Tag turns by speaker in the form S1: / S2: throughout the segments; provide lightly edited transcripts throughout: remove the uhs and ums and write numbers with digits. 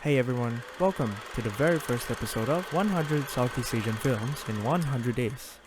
S1: Hey everyone, welcome to the very first episode of 100 Southeast Asian Films in 100 Days.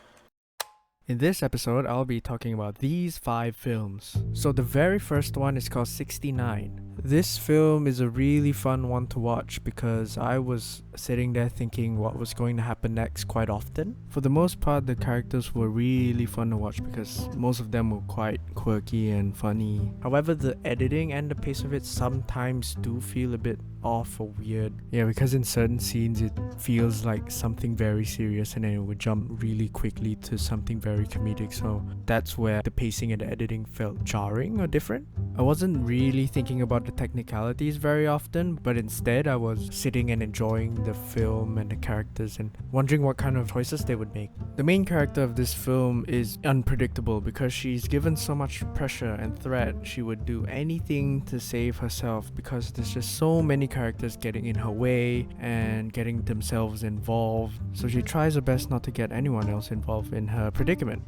S1: In this episode, I'll be talking about these 5 films. So the very first one is called 69. This film is a really fun one to watch because I was sitting there thinking what was going to happen next quite often. For the most part, the characters were really fun to watch because most of them were quite quirky and funny. However, the editing and the pace of it sometimes do feel a bit off or weird. Yeah, because in certain scenes it feels like something very serious and then it would jump really quickly to something very comedic, so that's where the pacing and the editing felt jarring or different. I wasn't really thinking about the technicalities very often, but instead I was sitting and enjoying the film and the characters and wondering what kind of choices they would make. The main character of this film is unpredictable because she's given so much pressure and threat. She would do anything to save herself because there's just so many characters getting in her way and getting themselves involved, so she tries her best not to get anyone else involved in her predicament.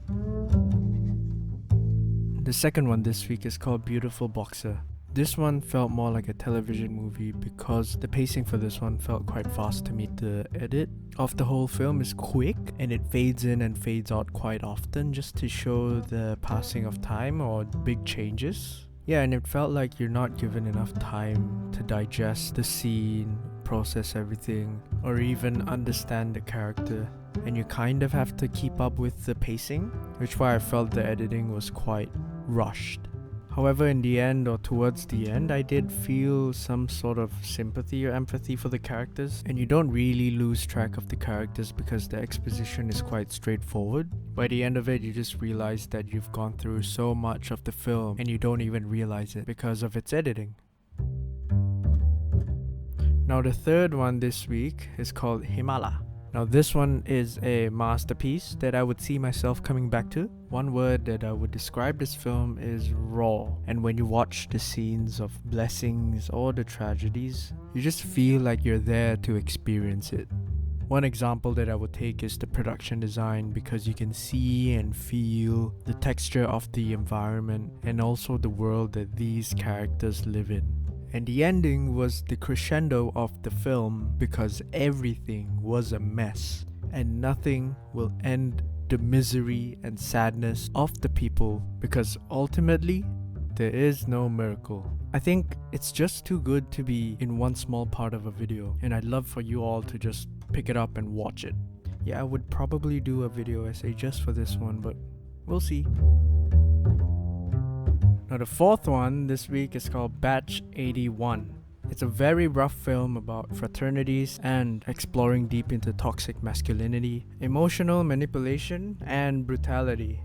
S1: The second one this week is called Beautiful Boxer. This one felt more like a television movie because the pacing for this one felt quite fast to me. The edit of the whole film is quick and it fades in and fades out quite often just to show the passing of time or big changes. Yeah, and it felt like you're not given enough time to digest the scene, process everything, or even understand the character. And you kind of have to keep up with the pacing, which is why I felt the editing was quite rushed. However, in the end or towards the end, I did feel some sort of sympathy or empathy for the characters, and you don't really lose track of the characters because the exposition is quite straightforward. By the end of it, you just realize that you've gone through so much of the film and you don't even realize it because of its editing. Now the third one this week is called Himala. Now this one is a masterpiece that I would see myself coming back to. One word that I would describe this film is raw. And when you watch the scenes of blessings or the tragedies, you just feel like you're there to experience it. One example that I would take is the production design because you can see and feel the texture of the environment and also the world that these characters live in. And the ending was the crescendo of the film because everything was a mess and nothing will end the misery and sadness of the people because ultimately there is no miracle. I think it's just too good to be in one small part of a video, and I'd love for you all to just pick it up and watch it. Yeah, I would probably do a video essay just for this one, but we'll see. Now the fourth one this week is called Batch 81. It's a very rough film about fraternities and exploring deep into toxic masculinity, emotional manipulation, and brutality.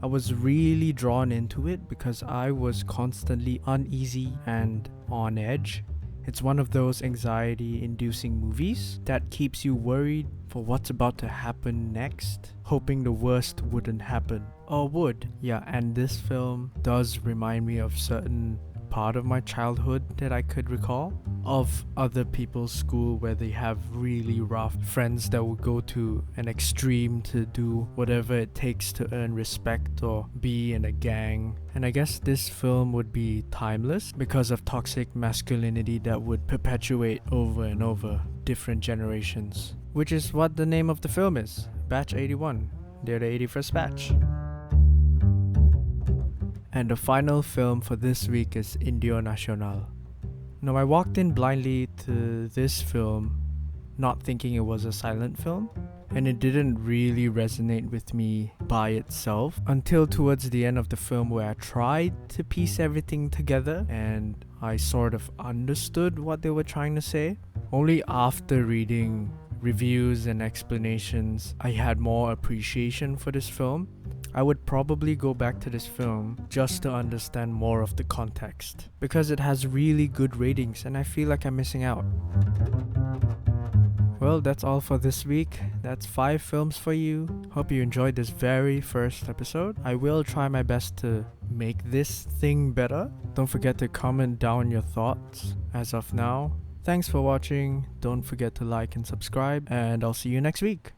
S1: I was really drawn into it because I was constantly uneasy and on edge. It's one of those anxiety-inducing movies that keeps you worried for what's about to happen next, hoping the worst wouldn't happen. Or would. Yeah, and this film does remind me of certain part of my childhood that I could recall, of other people's school where they have really rough friends that will go to an extreme to do whatever it takes to earn respect or be in a gang. And I guess this film would be timeless because of toxic masculinity that would perpetuate over and over different generations, which is what the name of the film is, Batch 81. They're the 81st batch. And the final film for this week is Indio Nacional. Now I walked in blindly to this film not thinking it was a silent film, and it didn't really resonate with me by itself until towards the end of the film where I tried to piece everything together and I sort of understood what they were trying to say. Only after reading reviews and explanations I had more appreciation for this film. I would probably go back to this film just to understand more of the context because it has really good ratings and I feel like I'm missing out. Well, that's all for this week. That's 5 films for you. Hope you enjoyed this very first episode. I will try my best to make this thing better. Don't forget to comment down your thoughts. As of now, thanks for watching. Don't forget to like and subscribe, and I'll see you next week.